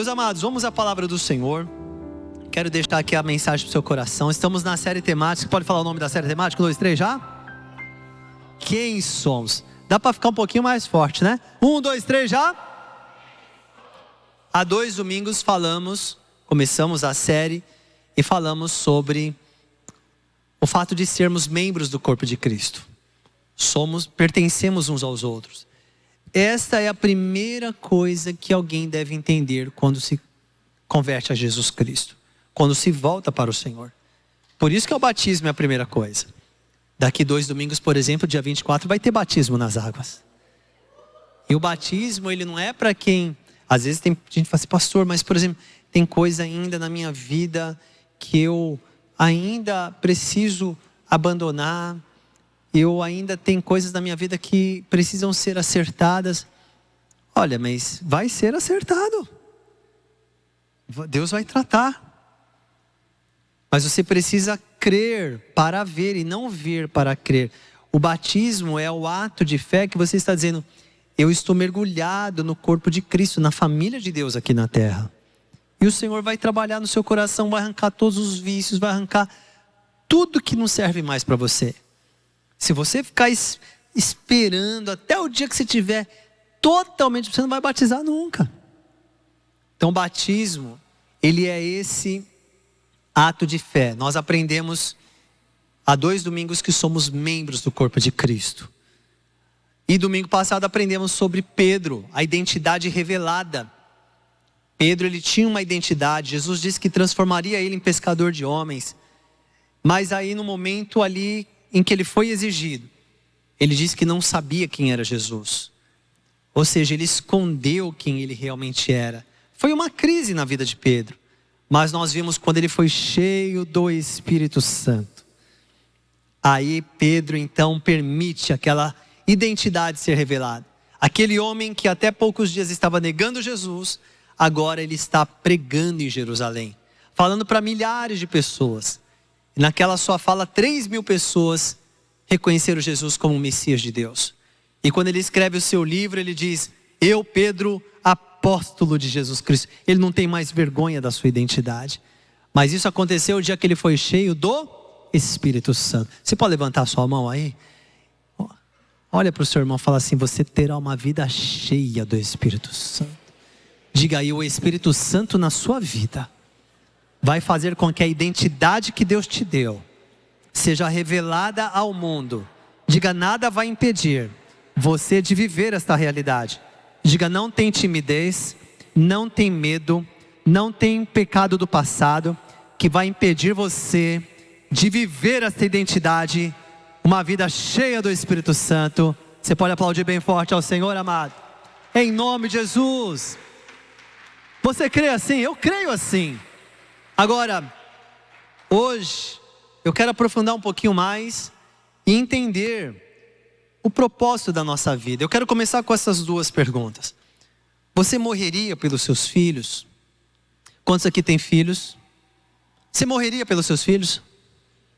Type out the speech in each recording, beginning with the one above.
Meus amados, vamos à palavra do Senhor. Quero deixar aqui a mensagem para o seu coração. Estamos na série temática. Pode falar o nome da série temática? 1, 2, 3, já? Quem somos? Dá para ficar um pouquinho mais forte, né? 1, 2, 3, já? Há 2 domingos começamos a série e falamos sobre o fato de sermos membros do corpo de Cristo. Pertencemos uns aos outros. Esta é a primeira coisa que alguém deve entender quando se converte a Jesus Cristo, quando se volta para o Senhor. Por isso que o batismo é a primeira coisa. Daqui 2 domingos, por exemplo, dia 24, vai ter batismo nas águas. E o batismo, ele não é para quem... Às vezes tem gente que fala assim, pastor, mas por exemplo, tem coisa ainda na minha vida que eu ainda preciso abandonar. Eu ainda tenho coisas na minha vida que precisam ser acertadas. Olha, mas vai ser acertado. Deus vai tratar. Mas você precisa crer para ver e não ver para crer. O batismo é o ato de fé que você está dizendo, eu estou mergulhado no corpo de Cristo, na família de Deus aqui na terra. E o Senhor vai trabalhar no seu coração, vai arrancar todos os vícios, vai arrancar tudo que não serve mais para você. Se você ficar esperando até o dia que você tiver totalmente, você não vai batizar nunca. Então o batismo, ele é esse ato de fé. Nós aprendemos há 2 domingos que somos membros do corpo de Cristo. E domingo passado aprendemos sobre Pedro, a identidade revelada. Pedro, ele tinha uma identidade. Jesus disse que transformaria ele em pescador de homens. Mas aí no momento ali em que ele foi exigido, ele disse que não sabia quem era Jesus. Ou seja, ele escondeu quem ele realmente era. Foi uma crise na vida de Pedro. Mas nós vimos quando ele foi cheio do Espírito Santo. Aí Pedro então permite aquela identidade ser revelada. Aquele homem que até poucos dias estava negando Jesus, agora ele está pregando em Jerusalém. Falando para milhares de pessoas. Naquela sua fala, 3.000 pessoas reconheceram Jesus como o Messias de Deus. E quando ele escreve o seu livro, ele diz, eu, Pedro, apóstolo de Jesus Cristo. Ele não tem mais vergonha da sua identidade. Mas isso aconteceu o dia que ele foi cheio do Espírito Santo. Você pode levantar a sua mão aí? Olha para o seu irmão e fala assim, você terá uma vida cheia do Espírito Santo. Diga aí, o Espírito Santo na sua vida vai fazer com que a identidade que Deus te deu seja revelada ao mundo. Diga, nada vai impedir você de viver esta realidade. Diga, não tem timidez, não tem medo, não tem pecado do passado que vai impedir você de viver esta identidade, uma vida cheia do Espírito Santo. Você pode aplaudir bem forte ao Senhor, amado. Em nome de Jesus. Você crê assim? Eu creio assim. Agora, hoje, eu quero aprofundar um pouquinho mais e entender o propósito da nossa vida. Eu quero começar com essas 2 perguntas. Você morreria pelos seus filhos? Quantos aqui têm filhos? Você morreria pelos seus filhos?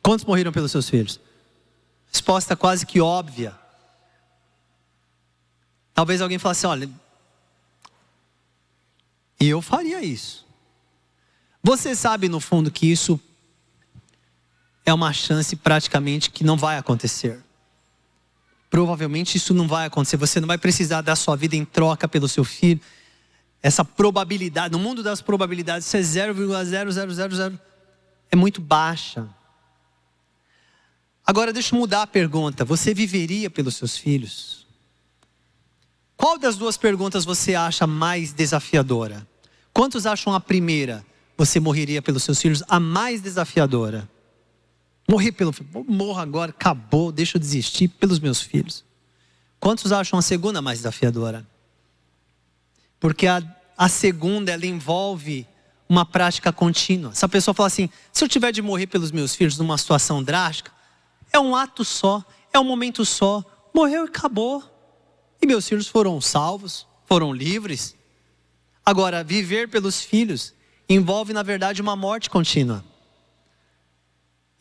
Quantos morreram pelos seus filhos? Resposta quase que óbvia. Talvez alguém fale assim, olha, eu faria isso. Você sabe no fundo que isso é uma chance praticamente que não vai acontecer. Provavelmente isso não vai acontecer. Você não vai precisar dar sua vida em troca pelo seu filho. Essa probabilidade, no mundo das probabilidades, isso é 0,0000. É muito baixa. Agora deixa eu mudar a pergunta. Você viveria pelos seus filhos? Qual das 2 perguntas você acha mais desafiadora? Quantos acham a primeira? Você morreria pelos seus filhos, a mais desafiadora? Morrer pelo filho, morro agora, acabou, deixa eu desistir pelos meus filhos. Quantos acham a segunda mais desafiadora? Porque a segunda, ela envolve uma prática contínua. Se a pessoa fala assim, se eu tiver de morrer pelos meus filhos numa situação drástica, é um ato só, é um momento só, morreu e acabou. E meus filhos foram salvos, foram livres. Agora, viver pelos filhos envolve, na verdade, uma morte contínua.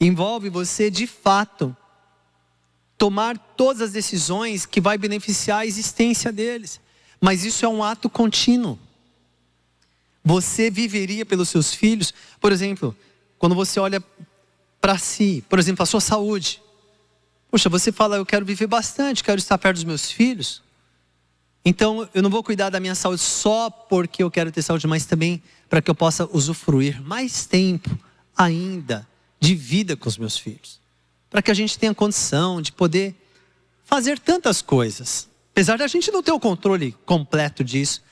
Envolve você, de fato, tomar todas as decisões que vai beneficiar a existência deles. Mas isso é um ato contínuo. Você viveria pelos seus filhos? Por exemplo, quando você olha para si, por exemplo, a sua saúde. Poxa, você fala, eu quero viver bastante, quero estar perto dos meus filhos. Então, eu não vou cuidar da minha saúde só porque eu quero ter saúde, mas também para que eu possa usufruir mais tempo ainda de vida com os meus filhos. Para que a gente tenha condição de poder fazer tantas coisas. Apesar de a gente não ter o controle completo disso.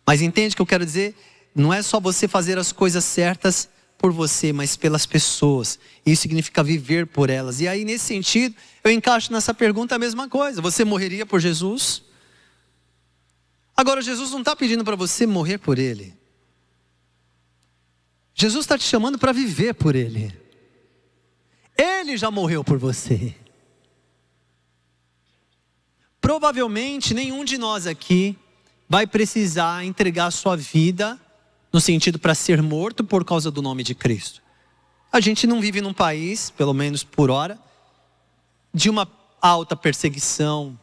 Mas entende o que eu quero dizer? Não é só você fazer as coisas certas por você, mas pelas pessoas. Isso significa viver por elas. E aí, nesse sentido, eu encaixo nessa pergunta a mesma coisa. Você morreria por Jesus? Agora, Jesus não está pedindo para você morrer por Ele. Jesus está te chamando para viver por Ele. Ele já morreu por você. Provavelmente, nenhum de nós aqui vai precisar entregar a sua vida no sentido para ser morto por causa do nome de Cristo. A gente não vive num país, pelo menos por hora, de uma alta perseguição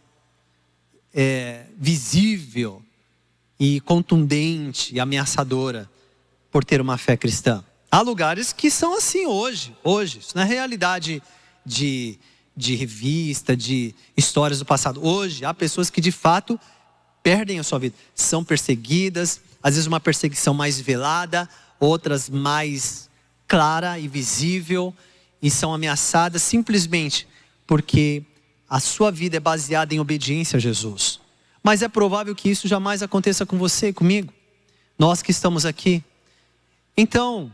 visível e contundente e ameaçadora por ter uma fé cristã. Há lugares que são assim hoje. Isso não é realidade de revista, de histórias do passado. Hoje há pessoas que de fato perdem a sua vida, são perseguidas, às vezes uma perseguição mais velada, outras mais clara e visível, e são ameaçadas simplesmente porque a sua vida é baseada em obediência a Jesus. Mas é provável que isso jamais aconteça com você e comigo, nós que estamos aqui. Então,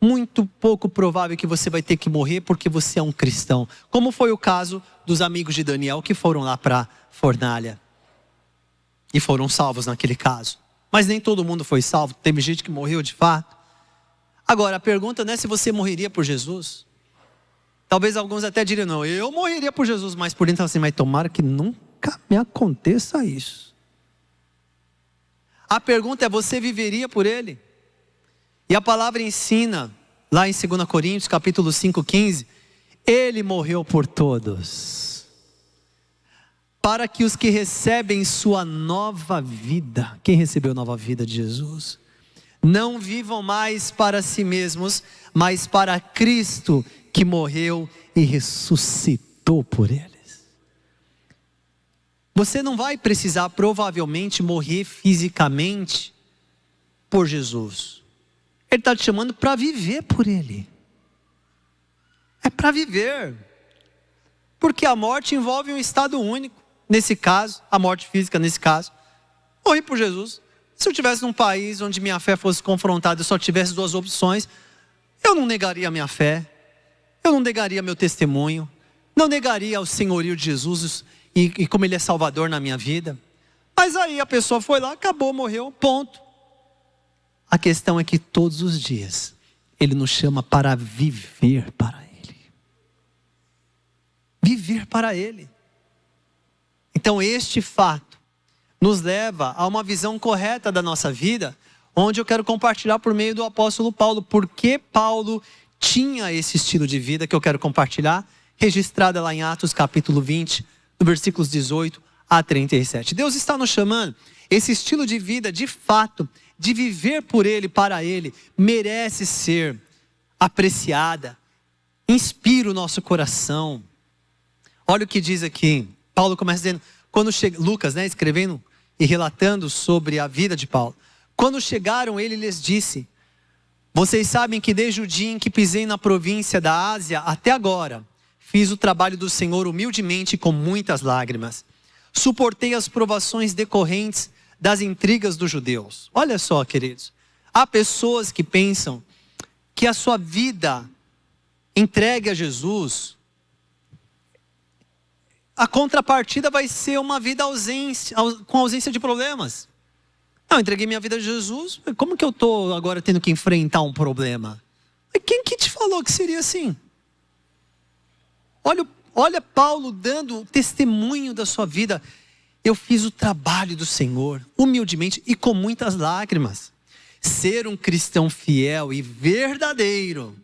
muito pouco provável que você vai ter que morrer porque você é um cristão, como foi o caso dos amigos de Daniel que foram lá para a fornalha e foram salvos naquele caso. Mas nem todo mundo foi salvo, teve gente que morreu de fato. Agora a pergunta não é se você morreria por Jesus. Talvez alguns até diriam, não, eu morreria por Jesus, mas por dentro assim, mas tomara que nunca me aconteça isso. A pergunta é, você viveria por Ele? E a palavra ensina, lá em 2 Coríntios, capítulo 5:15, Ele morreu por todos, para que os que recebem sua nova vida, quem recebeu a nova vida de Jesus, não vivam mais para si mesmos, mas para Cristo, que morreu e ressuscitou por eles. Você não vai precisar provavelmente morrer fisicamente por Jesus. Ele está te chamando para viver por Ele. É para viver. Porque a morte envolve um estado único. Nesse caso, a morte física nesse caso. Morri por Jesus. Se eu estivesse num país onde minha fé fosse confrontada e só tivesse duas opções, eu não negaria a minha fé. Eu não negaria meu testemunho. Não negaria o senhorio de Jesus e como Ele é Salvador na minha vida. Mas aí a pessoa foi lá, acabou, morreu, ponto. A questão é que todos os dias Ele nos chama para viver para Ele. Viver para Ele. Então este fato nos leva a uma visão correta da nossa vida, onde eu quero compartilhar por meio do apóstolo Paulo. Porque Paulo tinha esse estilo de vida que eu quero compartilhar, registrada lá em Atos capítulo 20, no versículos 18 a 37. Deus está nos chamando. Esse estilo de vida, de fato, de viver por Ele, para Ele, merece ser apreciada. Inspira o nosso coração. Olha o que diz aqui. Paulo começa dizendo, quando chega, Lucas, escrevendo e relatando sobre a vida de Paulo. Quando chegaram, ele lhes disse, vocês sabem que desde o dia em que pisei na província da Ásia até agora, fiz o trabalho do Senhor humildemente com muitas lágrimas. Suportei as provações decorrentes das intrigas dos judeus. Olha só, queridos. Há pessoas que pensam que a sua vida entregue a Jesus, a contrapartida vai ser uma vida com ausência de problemas. Eu entreguei minha vida a Jesus, como que eu estou agora tendo que enfrentar um problema? Quem que te falou que seria assim? Olha Paulo dando testemunho da sua vida. Eu fiz o trabalho do Senhor, humildemente e com muitas lágrimas. Ser um cristão fiel e verdadeiro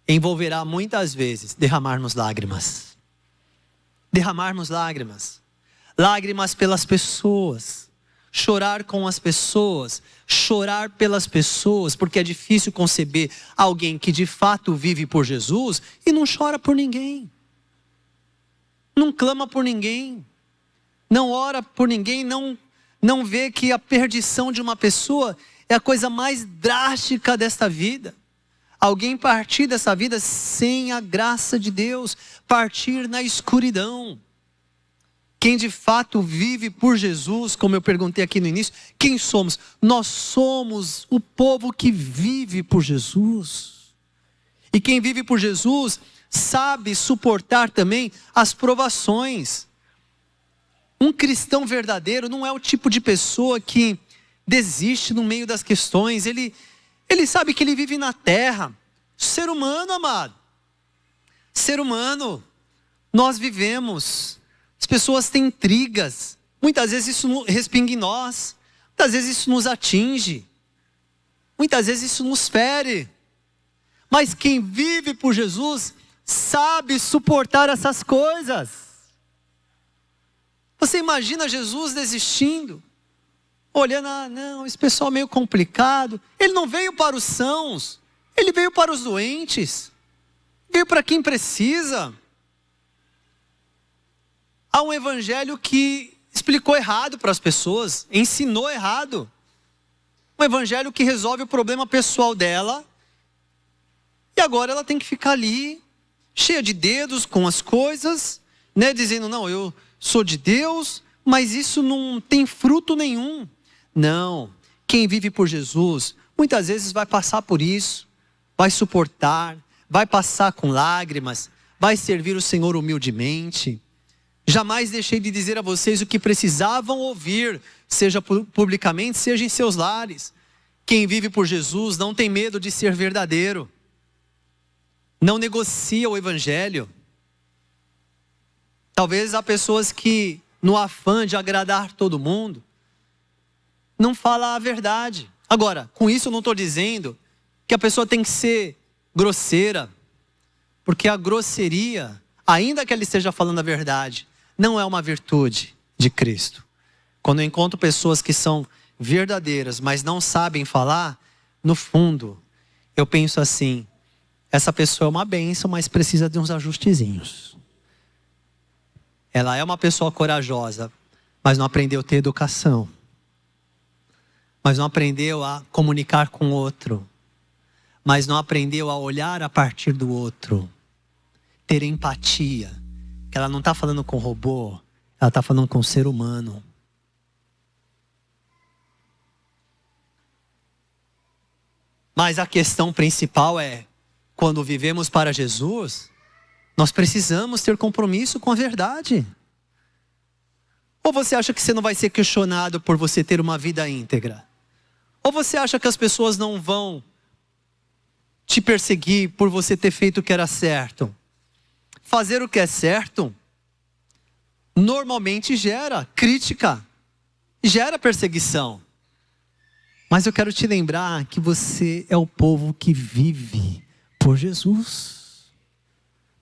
envolverá muitas vezes derramarmos lágrimas. Derramarmos lágrimas. Lágrimas pelas pessoas. chorar com as pessoas, chorar pelas pessoas, porque é difícil conceber alguém que de fato vive por Jesus e não chora por ninguém, não clama por ninguém, não ora por ninguém, não vê que a perdição de uma pessoa é a coisa mais drástica desta vida. Alguém partir dessa vida sem a graça de Deus, partir na escuridão. Quem de fato vive por Jesus, como eu perguntei aqui no início, quem somos? Nós somos o povo que vive por Jesus. E quem vive por Jesus sabe suportar também as provações. Um cristão verdadeiro não é o tipo de pessoa que desiste no meio das questões. Ele sabe que ele vive na terra. Ser humano, amado. Ser humano. Nós vivemos. As pessoas têm intrigas. Muitas vezes isso respinga em nós. Muitas vezes isso nos atinge. Muitas vezes isso nos fere. Mas quem vive por Jesus sabe suportar essas coisas. Você imagina Jesus desistindo? Olhando, não, esse pessoal é meio complicado. Ele não veio para os sãos, ele veio para os doentes, veio para quem precisa. Há um evangelho que explicou errado para as pessoas, ensinou errado. Um evangelho que resolve o problema pessoal dela, e agora ela tem que ficar ali, cheia de dedos com as coisas, né, dizendo, não, eu sou de Deus, mas isso não tem fruto nenhum. Não, quem vive por Jesus, muitas vezes vai passar por isso, vai suportar, vai passar com lágrimas, vai servir o Senhor humildemente. Jamais deixei de dizer a vocês o que precisavam ouvir, seja publicamente, seja em seus lares. Quem vive por Jesus não tem medo de ser verdadeiro, não negocia o evangelho. Talvez há pessoas que, no afã de agradar todo mundo, não fala a verdade. Agora, com isso eu não estou dizendo que a pessoa tem que ser grosseira, porque a grosseria, ainda que ela esteja falando a verdade, não é uma virtude de Cristo. Quando eu encontro pessoas que são verdadeiras, mas não sabem falar, no fundo, eu penso assim, essa pessoa é uma bênção, mas precisa de uns ajustezinhos. Ela é uma pessoa corajosa, mas não aprendeu a ter educação. Mas não aprendeu a comunicar com o outro. Mas não aprendeu a olhar a partir do outro. Ter empatia. Que ela não está falando com robô, ela está falando com ser humano. Mas a questão principal é, quando vivemos para Jesus, nós precisamos ter compromisso com a verdade. Ou você acha que você não vai ser questionado por você ter uma vida íntegra? Ou você acha que as pessoas não vão te perseguir por você ter feito o que era certo? Fazer o que é certo normalmente gera crítica, gera perseguição. Mas eu quero te lembrar que você é o povo que vive por Jesus.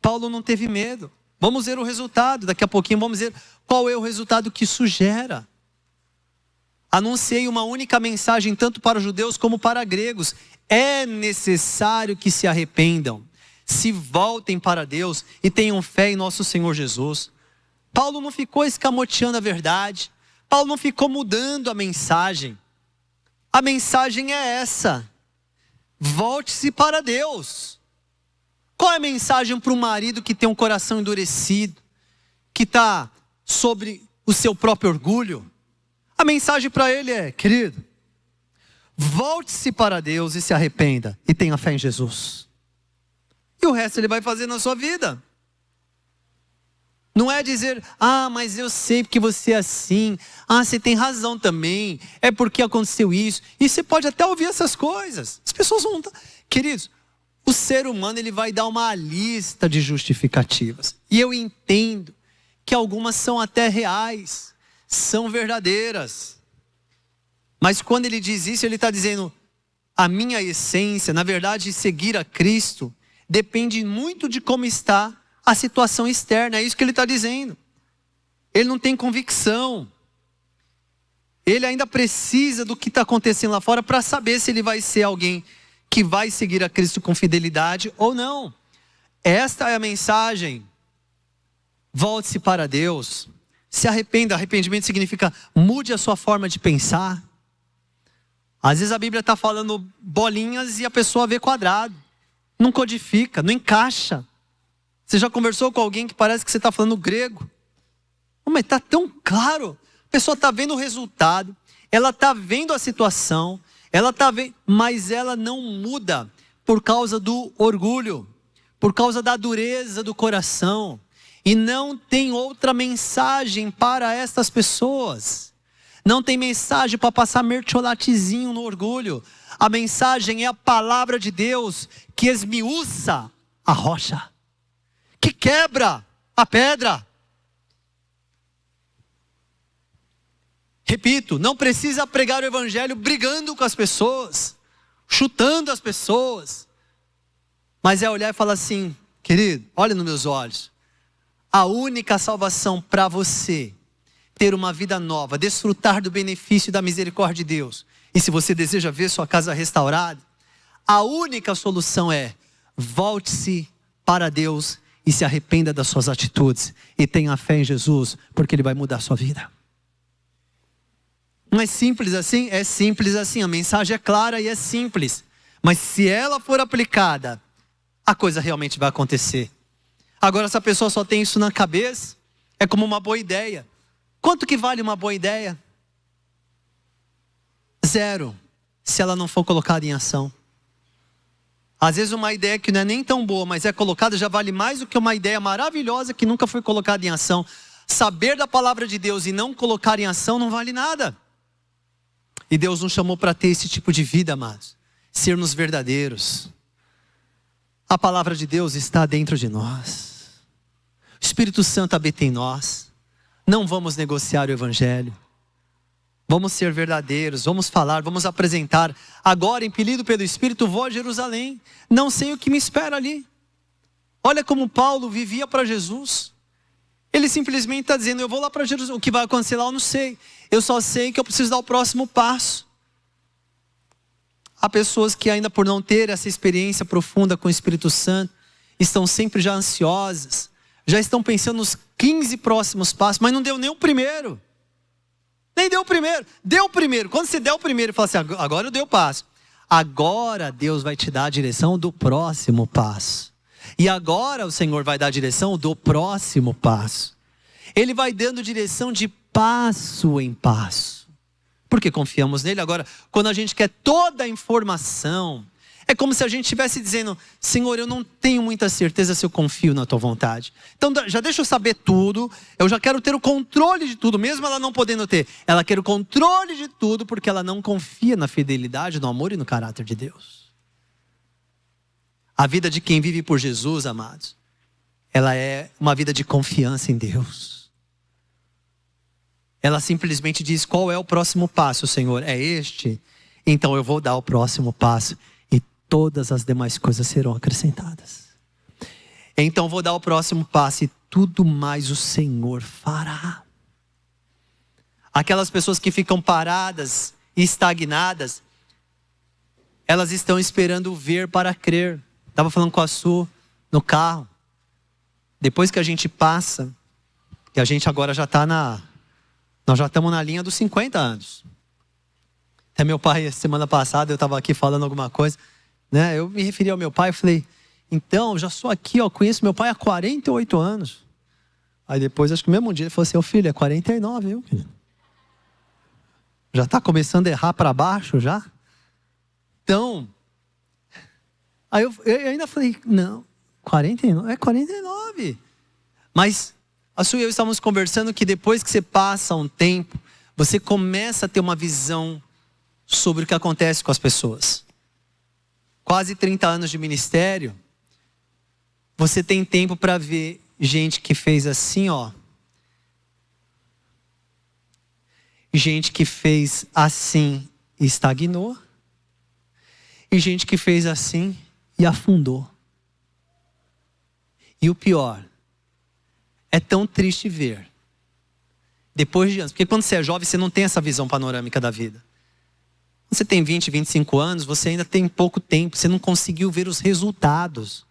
Paulo não teve medo. Vamos ver o resultado, daqui a pouquinho vamos ver qual é o resultado que isso gera. Anunciei uma única mensagem tanto para os judeus como para gregos. É necessário que se arrependam, se voltem para Deus e tenham fé em nosso Senhor Jesus. Paulo não ficou escamoteando a verdade. Paulo não ficou mudando a mensagem. A mensagem é essa: volte-se para Deus. Qual é a mensagem para um marido que tem um coração endurecido, que está sobre o seu próprio orgulho? A mensagem para ele é, querido, volte-se para Deus e se arrependa e tenha fé em Jesus. E o resto ele vai fazer na sua vida. Não é dizer, mas eu sei porque você é assim. Você tem razão também. É porque aconteceu isso. E você pode até ouvir essas coisas. As pessoas vão... Queridos, o ser humano ele vai dar uma lista de justificativas. E eu entendo que algumas são até reais, são verdadeiras. Mas quando ele diz isso, ele está dizendo, a minha essência, na verdade, seguir a Cristo, depende muito de como está a situação externa. É isso que ele está dizendo. Ele não tem convicção. Ele ainda precisa do que está acontecendo lá fora para saber se ele vai ser alguém que vai seguir a Cristo com fidelidade ou não. Esta é a mensagem. Volte-se para Deus. Se arrependa. Arrependimento significa mude a sua forma de pensar. Às vezes a Bíblia está falando bolinhas e a pessoa vê quadrado. Não codifica, não encaixa. Você já conversou com alguém que parece que você está falando grego? Mas está tão claro. A pessoa está vendo o resultado. Ela está vendo a situação. Ela está vendo, mas ela não muda por causa do orgulho. Por causa da dureza do coração. E não tem outra mensagem para estas pessoas. Não tem mensagem para passar mertiolatezinho no orgulho. A mensagem é a palavra de Deus que esmiuça a rocha, que quebra a pedra. Repito, não precisa pregar o evangelho brigando com as pessoas, chutando as pessoas. Mas é olhar e falar assim, querido, olha nos meus olhos. A única salvação para você ter uma vida nova, desfrutar do benefício e da misericórdia de Deus. E se você deseja ver sua casa restaurada, a única solução é volte-se para Deus e se arrependa das suas atitudes. E tenha fé em Jesus, porque Ele vai mudar a sua vida. Não é simples assim? É simples assim. A mensagem é clara e é simples. Mas se ela for aplicada, a coisa realmente vai acontecer. Agora, se a pessoa só tem isso na cabeça, é como uma boa ideia. Quanto que vale uma boa ideia? 0, se ela não for colocada em ação. Às vezes uma ideia que não é nem tão boa, mas é colocada, já vale mais do que uma ideia maravilhosa que nunca foi colocada em ação. Saber da palavra de Deus e não colocar em ação não vale nada. E Deus nos chamou para ter esse tipo de vida, amados. Sermos verdadeiros. A palavra de Deus está dentro de nós. O Espírito Santo habita em nós. Não vamos negociar o evangelho. Vamos ser verdadeiros, vamos falar, vamos apresentar. Agora, impelido pelo Espírito, vou a Jerusalém. Não sei o que me espera ali. Olha como Paulo vivia para Jesus. Ele simplesmente está dizendo, eu vou lá para Jerusalém. O que vai acontecer lá eu não sei. Eu só sei que eu preciso dar o próximo passo. Há pessoas que ainda por não ter essa experiência profunda com o Espírito Santo, estão sempre já ansiosas. Já estão pensando nos 15 próximos passos, mas não deu nem o primeiro. Nem deu o primeiro. Deu o primeiro. Quando você der o primeiro e fala assim, agora eu dei o passo. Agora Deus vai te dar a direção do próximo passo. E agora o Senhor vai dar a direção do próximo passo. Ele vai dando direção de passo em passo. Porque confiamos nele. Agora, quando a gente quer toda a informação, é como se a gente estivesse dizendo, Senhor, eu não tenho muita certeza se eu confio na tua vontade. Então já deixa eu saber tudo, eu já quero ter o controle de tudo, mesmo ela não podendo ter. Ela quer o controle de tudo porque ela não confia na fidelidade, no amor e no caráter de Deus. A vida de quem vive por Jesus, amados, ela é uma vida de confiança em Deus. Ela simplesmente diz, qual é o próximo passo, Senhor? É este? Então eu vou dar o próximo passo. E todas as demais coisas serão acrescentadas. Então vou dar o próximo passo e tudo mais o Senhor fará. Aquelas pessoas que ficam paradas e estagnadas, elas estão esperando ver para crer. Estava falando com a Su no carro. Depois que a gente passa, que a gente agora já está nós já estamos na linha dos 50 anos. Até meu pai, semana passada, eu estava aqui falando alguma coisa, né? Eu me referi ao meu pai e falei, então, eu já sou aqui, conheço meu pai há 48 anos. Aí depois, acho que no mesmo dia, ele falou assim, filho, é 49, viu? Já está começando a errar para baixo, já? Então, aí eu ainda falei, não, 49, é 49. Mas a Su e eu estávamos conversando que depois que você passa um tempo, você começa a ter uma visão sobre o que acontece com as pessoas. Quase 30 anos de ministério, você tem tempo para ver gente que fez assim, ó. Gente que fez assim e estagnou. E gente que fez assim e afundou. E o pior, é tão triste ver Depois de anos. Porque quando você é jovem, você não tem essa visão panorâmica da vida. Quando você tem 20, 25 anos, você ainda tem pouco tempo. Você não conseguiu ver os resultados.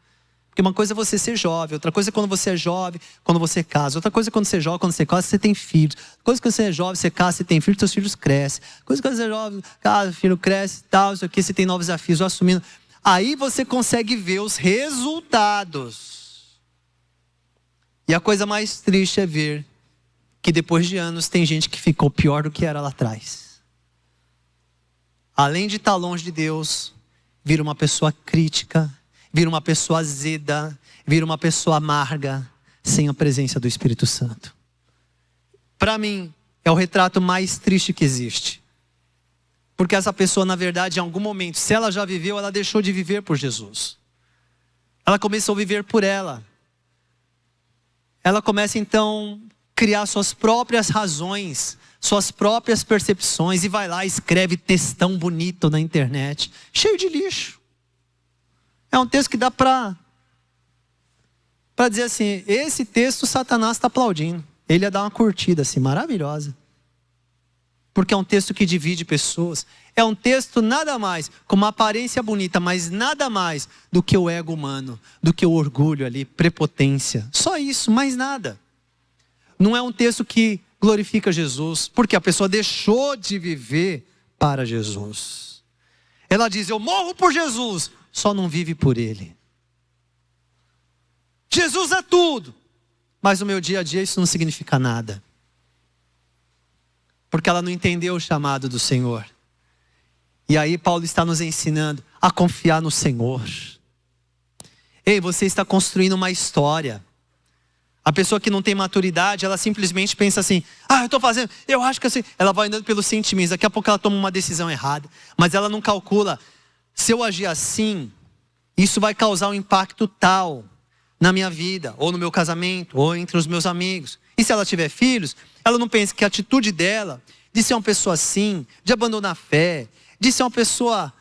Porque uma coisa é você ser jovem. Outra coisa é quando você é jovem, quando você casa. Outra coisa é quando você é jovem, quando você casa, você tem filhos. Outra coisa é quando você é jovem, você casa, você tem filhos, seus filhos crescem. Outra coisa é quando você é jovem, casa, filho cresce, tal, isso aqui, você tem novos desafios, assumindo. Aí você consegue ver os resultados. E a coisa mais triste é ver que depois de anos tem gente que ficou pior do que era lá atrás. Além de estar longe de Deus, vira uma pessoa crítica, vira uma pessoa azeda, vira uma pessoa amarga, sem a presença do Espírito Santo. Para mim, é o retrato mais triste que existe. Porque essa pessoa, na verdade, em algum momento, se ela já viveu, ela deixou de viver por Jesus. Ela começou a viver por ela. Ela começa então a criar suas próprias razões, suas próprias percepções, e vai lá e escreve textão bonito na internet, cheio de lixo. É um texto que dá para dizer assim, esse texto Satanás está aplaudindo. Ele ia dar uma curtida assim, maravilhosa. Porque é um texto que divide pessoas. É um texto nada mais, com uma aparência bonita, mas nada mais do que o ego humano, do que o orgulho ali, prepotência. Só isso, mais nada. Não é um texto que glorifica Jesus, porque a pessoa deixou de viver para Jesus. Ela diz, eu morro por Jesus, só não vive por Ele. Jesus é tudo, mas no meu dia a dia isso não significa nada. Porque ela não entendeu o chamado do Senhor. E aí Paulo está nos ensinando a confiar no Senhor. Ei, você está construindo uma história. A pessoa que não tem maturidade, ela simplesmente pensa assim, eu estou fazendo, eu acho que assim. Ela vai andando pelos sentimentos, daqui a pouco ela toma uma decisão errada. Mas ela não calcula, se eu agir assim, isso vai causar um impacto tal na minha vida, ou no meu casamento, ou entre os meus amigos. E se ela tiver filhos, ela não pensa que a atitude dela, de ser uma pessoa assim, de abandonar a fé, de ser uma pessoa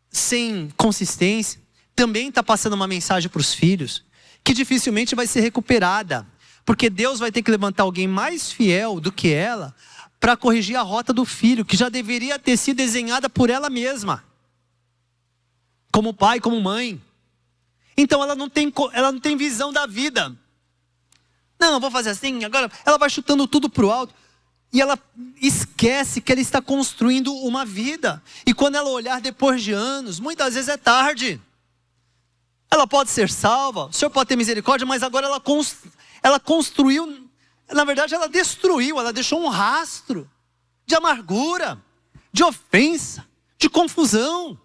sem consistência, também está passando uma mensagem para os filhos, que dificilmente vai ser recuperada. Porque Deus vai ter que levantar alguém mais fiel do que ela, para corrigir a rota do filho, que já deveria ter sido desenhada por ela mesma. Como pai, como mãe. Então ela não tem visão da vida. Não, vou fazer assim, agora ela vai chutando tudo para o alto. E ela esquece que ela está construindo uma vida. E quando ela olhar depois de anos, muitas vezes é tarde. Ela pode ser salva, o Senhor pode ter misericórdia, mas agora ela construiu, na verdade ela destruiu, ela deixou um rastro de amargura, de ofensa, de confusão.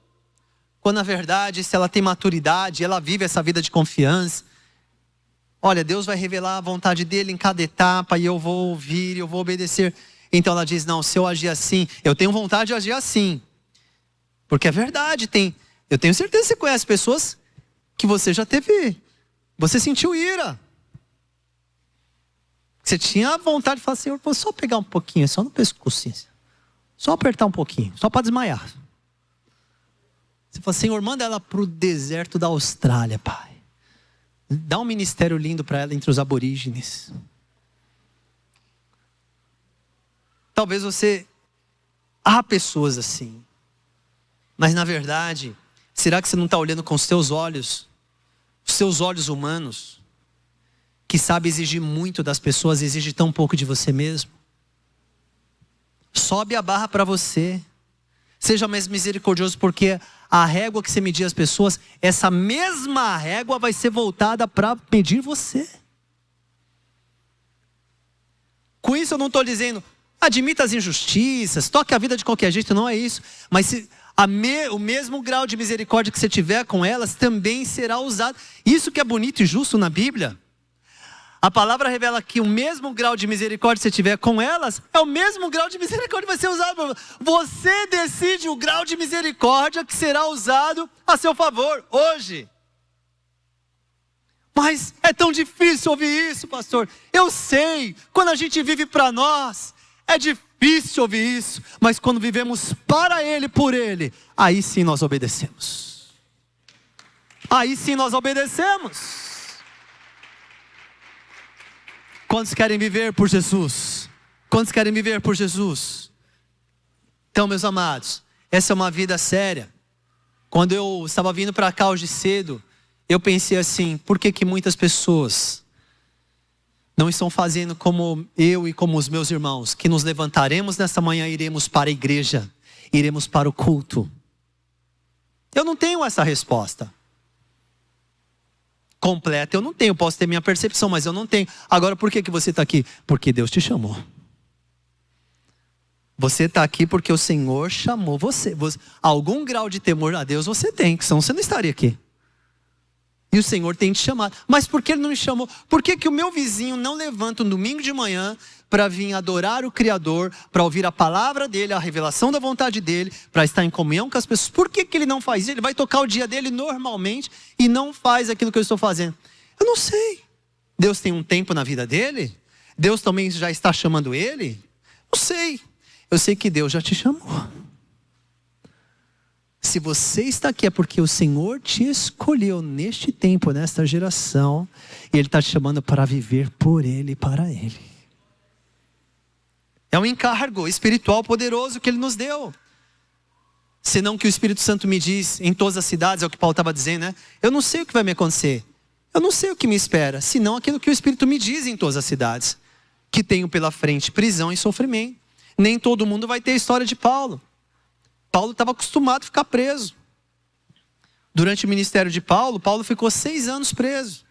Quando na verdade, se ela tem maturidade, ela vive essa vida de confiança. Olha, Deus vai revelar a vontade dele em cada etapa, e eu vou ouvir, eu vou obedecer. Então ela diz, não, se eu agir assim, eu tenho vontade de agir assim. Porque é verdade, eu tenho certeza que você conhece pessoas que você já teve, você sentiu ira. Você tinha vontade de falar, Senhor, vou só pegar um pouquinho, só no pescoço, só apertar um pouquinho, só para desmaiar. Você fala, Senhor, manda ela para o deserto da Austrália, Pai. Dá um ministério lindo para ela entre os aborígenes. Talvez há pessoas assim. Mas na verdade, será que você não está olhando com os seus olhos humanos, que sabe exigir muito das pessoas, exige tão pouco de você mesmo? Sobe a barra para você. Seja mais misericordioso, porque a régua que você medir as pessoas, essa mesma régua vai ser voltada para medir você. Com isso eu não estou dizendo, admita as injustiças, toque a vida de qualquer jeito, não é isso. Mas o mesmo grau de misericórdia que você tiver com elas, também será usado. Isso que é bonito e justo na Bíblia. A palavra revela que o mesmo grau de misericórdia que você tiver com elas, é o mesmo grau de misericórdia que vai ser usado. Você decide o grau de misericórdia que será usado a seu favor, hoje. Mas é tão difícil ouvir isso, pastor. Eu sei, quando a gente vive para nós, é difícil ouvir isso. Mas quando vivemos para Ele, por Ele, aí sim nós obedecemos. Aí sim nós obedecemos. Quantos querem viver por Jesus? Quantos querem viver por Jesus? Então, meus amados, essa é uma vida séria. Quando eu estava vindo para cá hoje cedo, eu pensei assim, por que muitas pessoas não estão fazendo como eu e como os meus irmãos, que nos levantaremos nesta manhã e iremos para a igreja, iremos para o culto? Eu não tenho essa resposta completa, eu não tenho, posso ter minha percepção, mas eu não tenho. Agora, por que você está aqui? Porque Deus te chamou. Você está aqui porque o Senhor chamou você. Algum grau de temor a Deus você tem, senão você não estaria aqui. E o Senhor tem te chamado. Mas por que Ele não me chamou? Por que o meu vizinho não levanta um domingo de manhã para vir adorar o Criador, para ouvir a palavra dEle, a revelação da vontade dEle, para estar em comunhão com as pessoas? Por que Ele não faz isso? Ele vai tocar o dia dEle normalmente e não faz aquilo que eu estou fazendo. Eu não sei. Deus tem um tempo na vida dEle? Deus também já está chamando Ele? Não sei. Eu sei que Deus já te chamou. Se você está aqui é porque o Senhor te escolheu neste tempo, nesta geração. E Ele está te chamando para viver por Ele e para Ele. É um encargo espiritual poderoso que Ele nos deu. Senão que o Espírito Santo me diz em todas as cidades, é o que Paulo estava dizendo, né? Eu não sei o que vai me acontecer. Eu não sei o que me espera. Senão aquilo que o Espírito me diz em todas as cidades. Que tenho pela frente prisão e sofrimento. Nem todo mundo vai ter a história de Paulo. Paulo estava acostumado a ficar preso. Durante o ministério de Paulo, Paulo ficou 6 anos preso.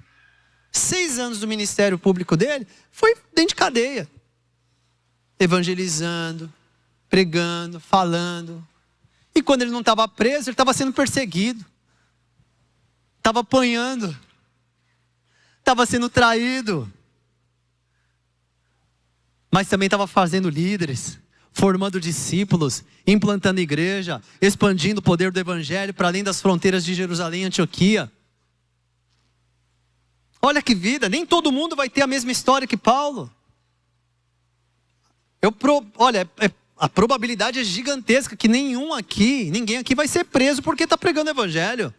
6 anos do ministério público dele foi dentro de cadeia. Evangelizando, pregando, falando. E quando ele não estava preso, ele estava sendo perseguido. Estava apanhando. Estava sendo traído. Mas também estava fazendo líderes, formando discípulos, implantando igreja, expandindo o poder do evangelho para além das fronteiras de Jerusalém e Antioquia. Olha que vida, nem todo mundo vai ter a mesma história que Paulo. A probabilidade é gigantesca que ninguém aqui vai ser preso porque está pregando o evangelho.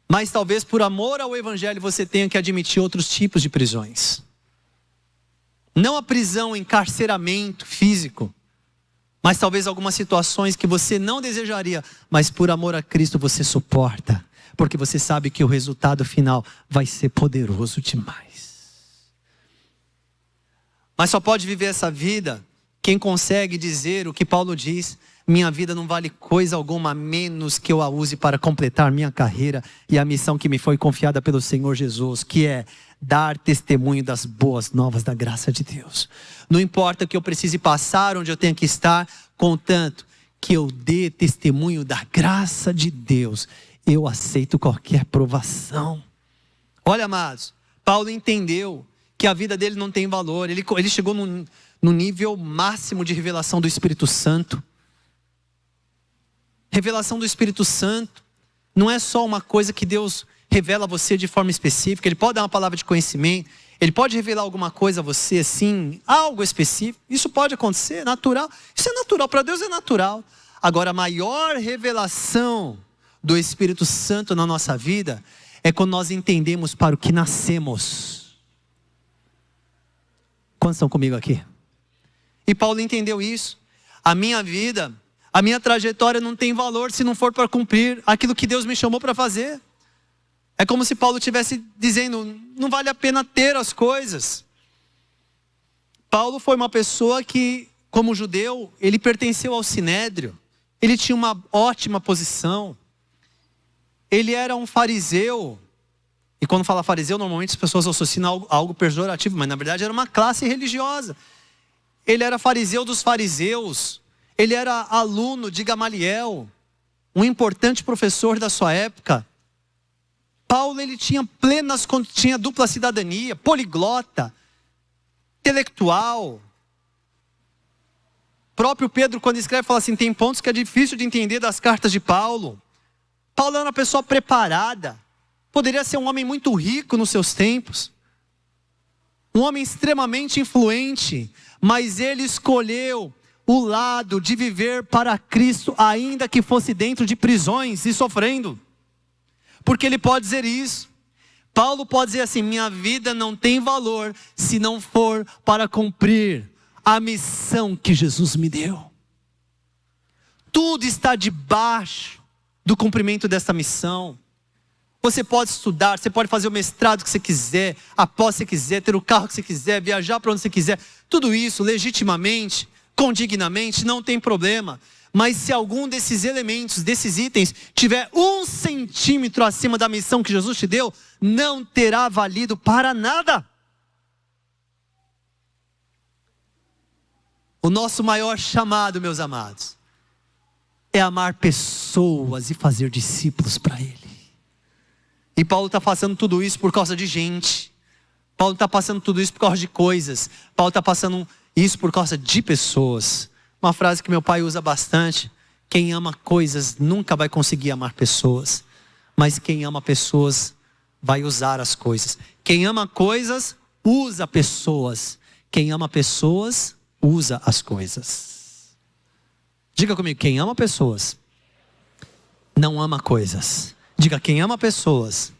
Mas talvez por amor ao evangelho você tenha que admitir outros tipos de prisões. Não a prisão, encarceramento físico, mas talvez algumas situações que você não desejaria, mas por amor a Cristo você suporta, porque você sabe que o resultado final vai ser poderoso demais. Mas só pode viver essa vida quem consegue dizer o que Paulo diz: minha vida não vale coisa alguma, a menos que eu a use para completar minha carreira e a missão que me foi confiada pelo Senhor Jesus, que é dar testemunho das boas novas da graça de Deus. Não importa que eu precise passar onde eu tenho que estar, contanto que eu dê testemunho da graça de Deus, eu aceito qualquer provação. Olha, amados, Paulo entendeu que a vida dele não tem valor. Ele chegou no nível máximo de revelação do Espírito Santo. Revelação do Espírito Santo não é só uma coisa que Deus revela a você de forma específica. Ele pode dar uma palavra de conhecimento, Ele pode revelar alguma coisa a você assim, algo específico. Isso pode acontecer, é natural. Isso é natural, para Deus é natural. Agora, a maior revelação do Espírito Santo na nossa vida é quando nós entendemos para o que nascemos. Quantos estão comigo aqui? E Paulo entendeu isso. A minha vida, a minha trajetória não tem valor se não for para cumprir aquilo que Deus me chamou para fazer. É como se Paulo estivesse dizendo, não vale a pena ter as coisas. Paulo foi uma pessoa que, como judeu, ele pertenceu ao Sinédrio. Ele tinha uma ótima posição. Ele era um fariseu. E quando fala fariseu, normalmente as pessoas associam a algo pejorativo, mas na verdade era uma classe religiosa. Ele era fariseu dos fariseus. Ele era aluno de Gamaliel, um importante professor da sua época. Paulo, ele tinha dupla cidadania, poliglota, intelectual. Próprio Pedro, quando escreve, fala assim, tem pontos que é difícil de entender das cartas de Paulo. Paulo era uma pessoa preparada, poderia ser um homem muito rico nos seus tempos, um homem extremamente influente, mas ele escolheu o lado de viver para Cristo, ainda que fosse dentro de prisões e sofrendo. Porque ele pode dizer isso. Paulo pode dizer assim, minha vida não tem valor se não for para cumprir a missão que Jesus me deu. Tudo está debaixo do cumprimento dessa missão. Você pode estudar, você pode fazer o mestrado que você quiser, a pós que você quiser, ter o carro que você quiser, viajar para onde você quiser. Tudo isso legitimamente, condignamente, não tem problema. Mas se algum desses elementos, desses itens, tiver 1 centímetro acima da missão que Jesus te deu, não terá valido para nada. O nosso maior chamado, meus amados, é amar pessoas e fazer discípulos para Ele. E Paulo está passando tudo isso por causa de gente. Paulo está passando tudo isso por causa de coisas. Paulo está passando isso por causa de pessoas. Uma frase que meu pai usa bastante: quem ama coisas nunca vai conseguir amar pessoas, mas quem ama pessoas vai usar as coisas. Quem ama coisas, usa pessoas. Quem ama pessoas, usa as coisas. Diga comigo, quem ama pessoas, não ama coisas. Diga, quem ama pessoas,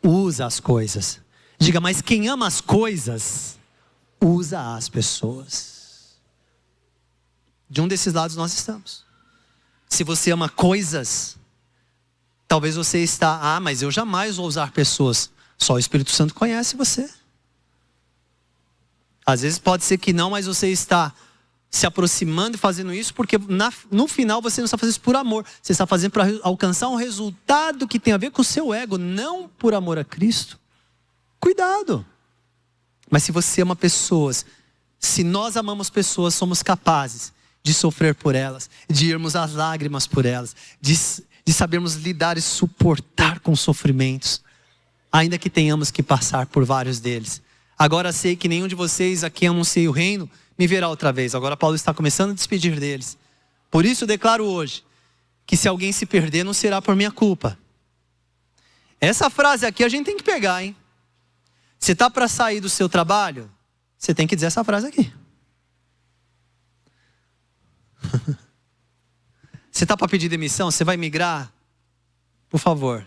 usa as coisas. Diga, mas quem ama as coisas, usa as pessoas. De um desses lados nós estamos. Se você ama coisas, talvez você está, mas eu jamais vou usar pessoas. Só o Espírito Santo conhece você. Às vezes pode ser que não, mas você está se aproximando e fazendo isso porque no final você não está fazendo isso por amor. Você está fazendo para alcançar um resultado que tem a ver com o seu ego, não por amor a Cristo. Cuidado. Mas se você ama pessoas, se nós amamos pessoas, somos capazes de sofrer por elas, de irmos às lágrimas por elas, de sabermos lidar e suportar com sofrimentos, ainda que tenhamos que passar por vários deles. Agora sei que nenhum de vocês a quem anunciei o reino me verá outra vez. Agora Paulo está começando a despedir deles. Por isso eu declaro hoje que se alguém se perder, não será por minha culpa. Essa frase aqui a gente tem que pegar, hein? Você está para sair do seu trabalho? Você tem que dizer essa frase aqui. Você está para pedir demissão? Você vai migrar? Por favor,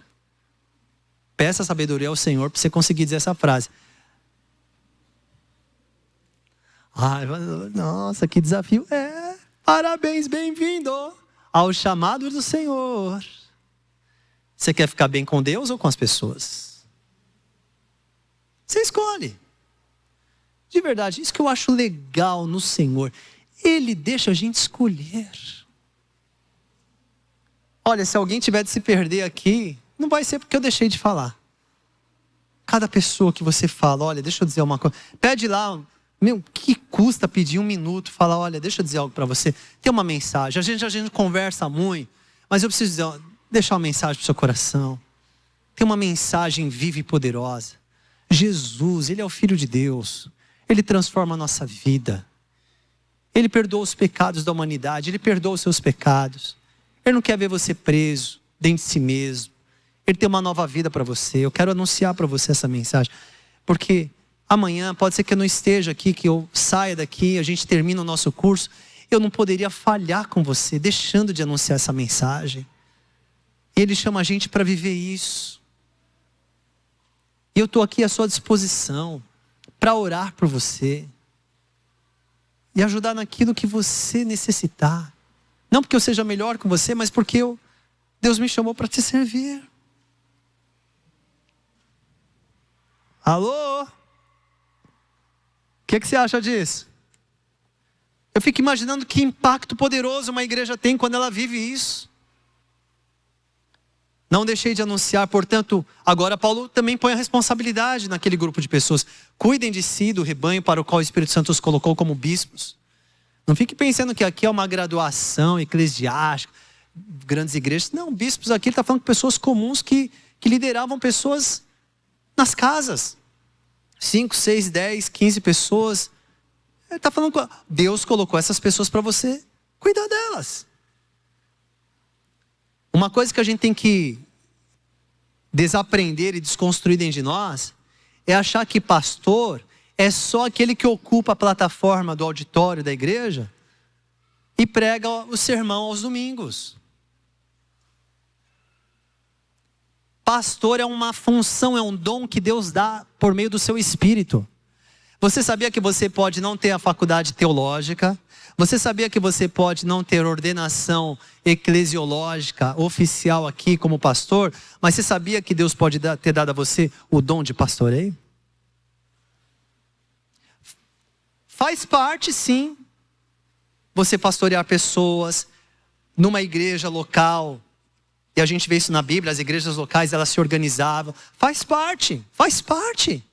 peça sabedoria ao Senhor para você conseguir dizer essa frase. Nossa, que desafio. Parabéns, bem-vindo ao chamado do Senhor. Você quer ficar bem com Deus ou com as pessoas? Você escolhe. De verdade, isso que eu acho legal no Senhor. Ele deixa a gente escolher. Olha, se alguém tiver de se perder aqui, não vai ser porque eu deixei de falar. Cada pessoa que você fala, olha, deixa eu dizer uma coisa. Pede lá, o que custa pedir 1 minuto? Fala, olha, deixa eu dizer algo para você. Tem uma mensagem, a gente conversa muito, mas eu preciso dizer, deixar uma mensagem para o seu coração. Tem uma mensagem viva e poderosa. Jesus, Ele é o Filho de Deus. Ele transforma a nossa vida. Ele perdoa os pecados da humanidade. Ele perdoa os seus pecados. Ele não quer ver você preso dentro de si mesmo. Ele tem uma nova vida para você. Eu quero anunciar para você essa mensagem. Porque amanhã pode ser que eu não esteja aqui, que eu saia daqui, a gente termina o nosso curso. Eu não poderia falhar com você, deixando de anunciar essa mensagem. Ele chama a gente para viver isso. E eu estou aqui à sua disposição para orar por você e ajudar naquilo que você necessitar. Não porque eu seja melhor que você, mas porque Deus me chamou para te servir. Alô? O que você acha disso? Eu fico imaginando que impacto poderoso uma igreja tem quando ela vive isso. Não deixei de anunciar, portanto, agora Paulo também põe a responsabilidade naquele grupo de pessoas. Cuidem de si, do rebanho para o qual o Espírito Santo os colocou como bispos. Não fique pensando que aqui é uma graduação eclesiástica, grandes igrejas. Não, bispos aqui, ele está falando com pessoas comuns que lideravam pessoas nas casas. 5, 6, 10, 15 pessoas. Ele está falando com Deus colocou essas pessoas para você cuidar delas. Uma coisa que a gente tem que desaprender e desconstruir dentro de nós é achar que pastor é só aquele que ocupa a plataforma do auditório da igreja e prega o sermão aos domingos. Pastor é uma função, é um dom que Deus dá por meio do seu Espírito. Você sabia que você pode não ter a faculdade teológica? Você sabia que você pode não ter ordenação eclesiológica oficial aqui como pastor? Mas você sabia que Deus pode ter dado a você o dom de pastoreio? Faz parte, sim, você pastorear pessoas numa igreja local. E a gente vê isso na Bíblia, as igrejas locais, elas se organizavam. Faz parte, faz parte.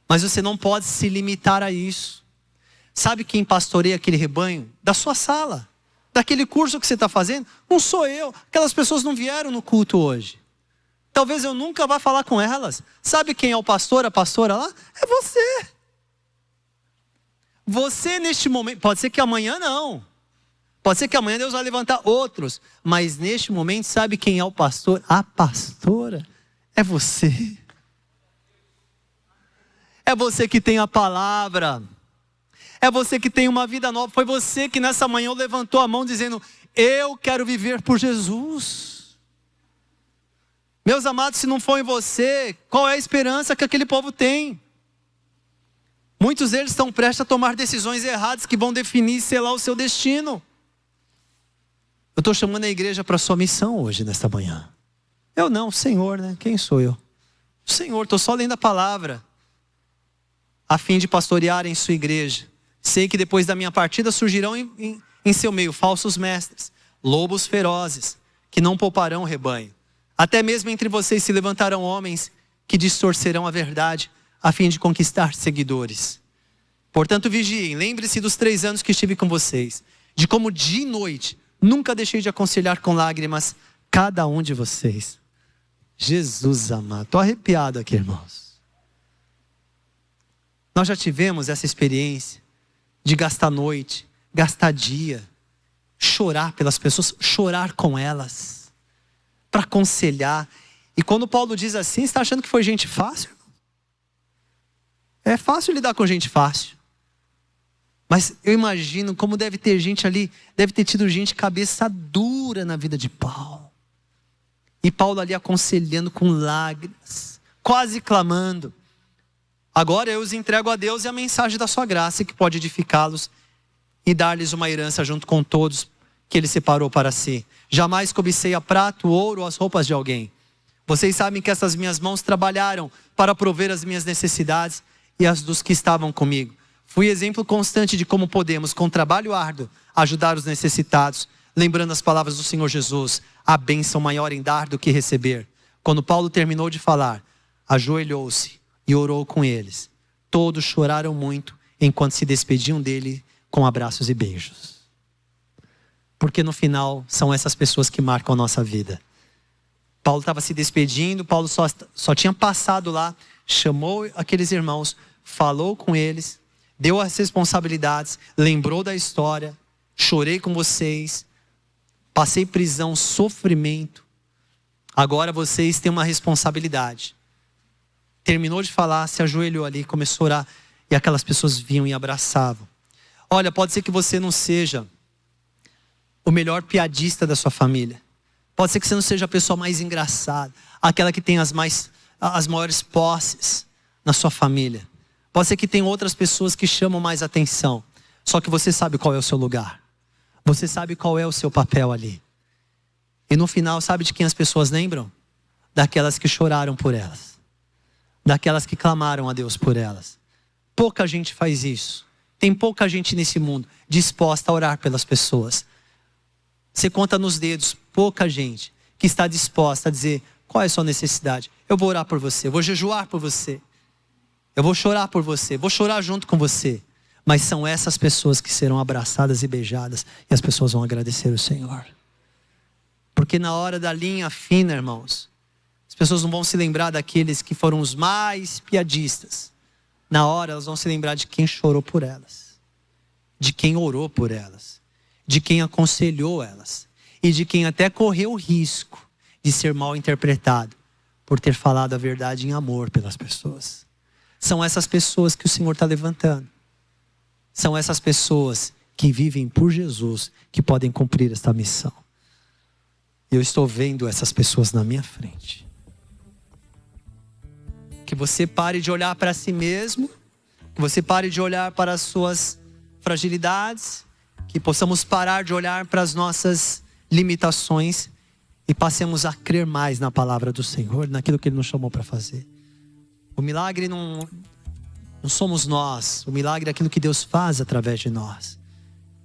Mas você não pode se limitar a isso. Sabe quem pastoreia aquele rebanho? Da sua sala, daquele curso que você está fazendo. Não sou eu, aquelas pessoas não vieram no culto hoje. Talvez eu nunca vá falar com elas. Sabe quem é o pastor, a pastora lá? É você. Você neste momento, pode ser que amanhã não. Pode ser que amanhã Deus vai levantar outros. Mas neste momento, sabe quem é o pastor? A pastora é você. É você que tem a palavra. É você que tem uma vida nova. Foi você que nessa manhã levantou a mão dizendo: eu quero viver por Jesus. Meus amados, se não for em você, qual é a esperança que aquele povo tem? Muitos deles estão prestes a tomar decisões erradas que vão definir, sei lá, o seu destino. Eu estou chamando a igreja para a sua missão hoje, nesta manhã. Eu não, o Senhor, né? Quem sou eu? O Senhor, estou só lendo a palavra, a fim de pastorear em sua igreja. Sei que depois da minha partida surgirão em seu meio falsos mestres, lobos ferozes, que não pouparão o rebanho. Até mesmo entre vocês se levantarão homens que distorcerão a verdade, a fim de conquistar seguidores. Portanto, vigiem, lembre-se dos 3 anos que estive com vocês, de como dia e noite nunca deixei de aconselhar com lágrimas cada um de vocês. Jesus amado, estou arrepiado aqui, irmãos. Nós já tivemos essa experiência de gastar noite, gastar dia, chorar pelas pessoas, chorar com elas, para aconselhar. E quando Paulo diz assim, você está achando que foi gente fácil? É fácil lidar com gente fácil. Mas eu imagino como deve ter gente ali, deve ter tido gente cabeça dura na vida de Paulo. E Paulo ali aconselhando com lágrimas, quase clamando: agora eu os entrego a Deus e a mensagem da sua graça, que pode edificá-los e dar-lhes uma herança junto com todos que ele separou para si. Jamais cobicei a prata, o ouro ou as roupas de alguém. Vocês sabem que essas minhas mãos trabalharam para prover as minhas necessidades e as dos que estavam comigo. Fui exemplo constante de como podemos, com trabalho árduo, ajudar os necessitados, lembrando as palavras do Senhor Jesus: a bênção maior em dar do que receber. Quando Paulo terminou de falar, ajoelhou-se e orou com eles. Todos choraram muito enquanto se despediam dele com abraços e beijos. Porque no final são essas pessoas que marcam a nossa vida. Paulo estava se despedindo, Paulo só tinha passado lá, chamou aqueles irmãos, falou com eles, deu as responsabilidades, lembrou da história: chorei com vocês, passei prisão, sofrimento, agora vocês têm uma responsabilidade. Terminou de falar, se ajoelhou ali, começou a orar, e aquelas pessoas vinham e abraçavam. Olha, pode ser que você não seja o melhor piadista da sua família, pode ser que você não seja a pessoa mais engraçada, aquela que tem as maiores posses na sua família. Pode ser que tem outras pessoas que chamam mais atenção. Só que você sabe qual é o seu lugar. Você sabe qual é o seu papel ali. E no final, sabe de quem as pessoas lembram? Daquelas que choraram por elas. Daquelas que clamaram a Deus por elas. Pouca gente faz isso. Tem pouca gente nesse mundo disposta a orar pelas pessoas. Você conta nos dedos, pouca gente que está disposta a dizer: qual é a sua necessidade? Eu vou orar por você, eu vou jejuar por você. Eu vou chorar por você, vou chorar junto com você. Mas são essas pessoas que serão abraçadas e beijadas, e as pessoas vão agradecer o Senhor. Porque na hora da linha fina, irmãos, as pessoas não vão se lembrar daqueles que foram os mais piadistas. Na hora elas vão se lembrar de quem chorou por elas, de quem orou por elas, de quem aconselhou elas, e de quem até correu o risco de ser mal interpretado por ter falado a verdade em amor pelas pessoas. São essas pessoas que o Senhor está levantando. São essas pessoas que vivem por Jesus, que podem cumprir esta missão. Eu estou vendo essas pessoas na minha frente. Que você pare de olhar para si mesmo, Que você pare de olhar para as suas fragilidades, que possamos parar de olhar para as nossas limitações e passemos a crer mais na palavra do Senhor, naquilo que Ele nos chamou para fazer. O milagre não somos nós, o milagre é aquilo que Deus faz através de nós.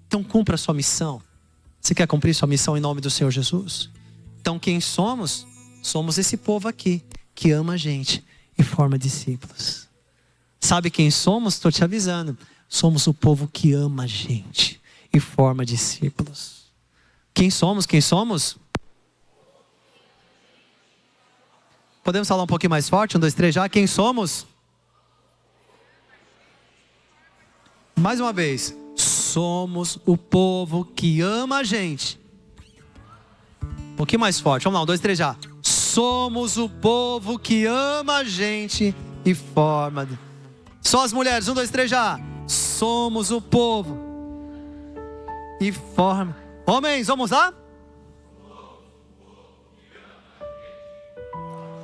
Então cumpra a sua missão. Você quer cumprir sua missão em nome do Senhor Jesus? Então quem somos? Somos esse povo aqui, que ama a gente e forma discípulos. Sabe quem somos? Estou te avisando. Somos o povo que ama a gente e forma discípulos. Quem somos? Quem somos? Podemos falar um pouquinho mais forte? 1, 2, 3 já. Quem somos? Mais uma vez. Somos o povo que ama a gente. Um pouquinho mais forte. Vamos lá, 1, 2, 3 já. Somos o povo que ama a gente e forma. Só as mulheres. 1, 2, 3 já. Somos o povo e forma. Homens, vamos lá?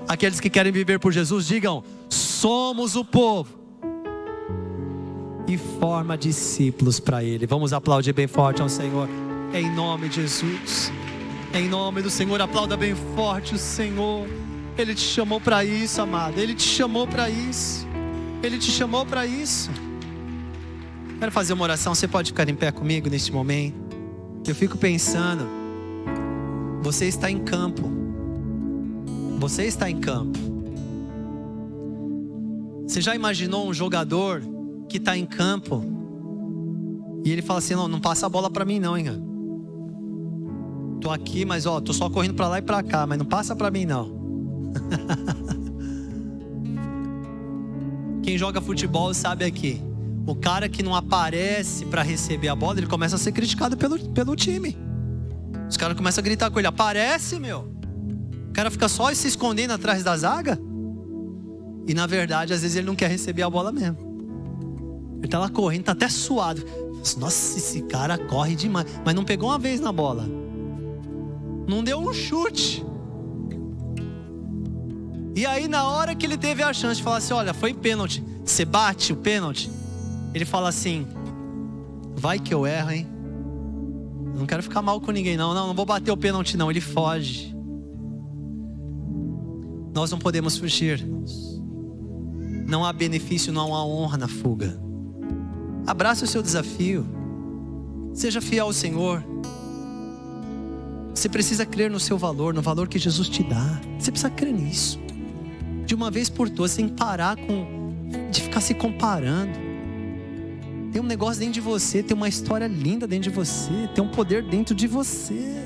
Aqueles que querem viver por Jesus, digam: somos o povo e forma discípulos para Ele. Vamos aplaudir bem forte ao Senhor, em nome de Jesus. Em nome do Senhor, aplauda bem forte o Senhor. Ele te chamou para isso, amado. Ele te chamou para isso. Ele te chamou para isso. Quero fazer uma oração. Você pode ficar em pé comigo neste momento? Eu fico pensando, você está em campo. Você está em campo. Você já imaginou um jogador que está em campo e ele fala assim: não passa a bola para mim não, hein, cara. Tô aqui, mas tô só correndo para lá e para cá, mas não passa para mim não. Quem joga futebol sabe aqui, o cara que não aparece para receber a bola, ele começa a ser criticado pelo time. Os caras começam a gritar com ele: aparece, meu. O cara fica só se escondendo atrás da zaga. E na verdade, às vezes ele não quer receber a bola mesmo. Ele tá lá correndo, tá até suado. Nossa, esse cara corre demais. Mas não pegou uma vez na bola. Não deu um chute. E aí na hora que ele teve a chance de falar assim: olha, foi pênalti, você bate o pênalti, ele fala assim: vai que eu erro, hein. Eu não quero ficar mal com ninguém não vou bater o pênalti não. Ele foge. Nós não podemos fugir. Não há benefício, não há honra na fuga. Abraça o seu desafio. Seja fiel ao Senhor. Você precisa crer no seu valor, no valor que Jesus te dá. Você precisa crer nisso. De uma vez por todas, sem parar de ficar se comparando. Tem um negócio dentro de você, tem uma história linda dentro de você, tem um poder dentro de você.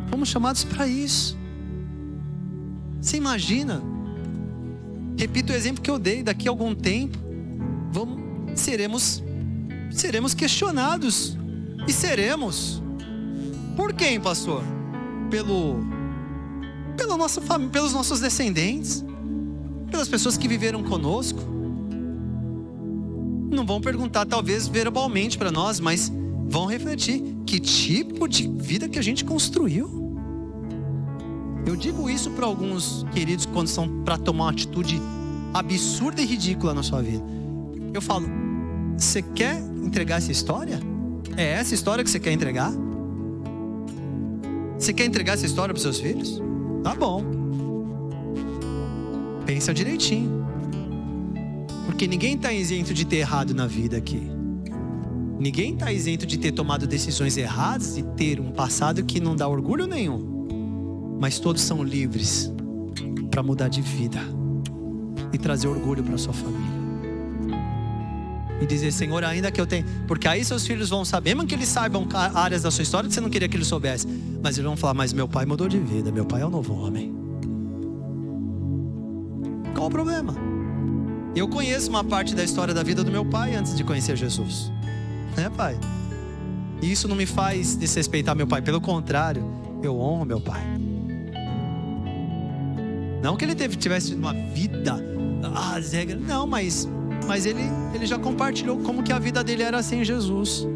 Fomos chamados para isso. Você imagina? Repito o exemplo que eu dei. Daqui a algum tempo seremos questionados. E seremos. Por quem, pastor? Pela nossa família, pelos nossos descendentes, pelas pessoas que viveram conosco. Não vão perguntar talvez verbalmente para nós, mas vão refletir que tipo de vida que a gente construiu. Eu digo isso para alguns queridos quando são para tomar uma atitude absurda e ridícula na sua vida. Eu falo: você quer entregar essa história? É essa história que você quer entregar? Você quer entregar essa história para os seus filhos? Tá bom. Pensa direitinho. Porque ninguém está isento de ter errado na vida aqui. Ninguém está isento de ter tomado decisões erradas e ter um passado que não dá orgulho nenhum. Mas todos são livres para mudar de vida e trazer orgulho para sua família. E dizer: Senhor, ainda que eu tenha... Porque aí seus filhos vão saber, mesmo que eles saibam áreas da sua história que você não queria que eles soubessem. Mas eles vão falar: mas meu pai mudou de vida, meu pai é um novo homem. Qual o problema? Eu conheço uma parte da história da vida do meu pai antes de conhecer Jesus. Pai? E isso não me faz desrespeitar meu pai. Pelo contrário, eu honro meu pai. Não que ele tivesse uma vida, as regras, não, mas ele já compartilhou como que a vida dele era sem Jesus.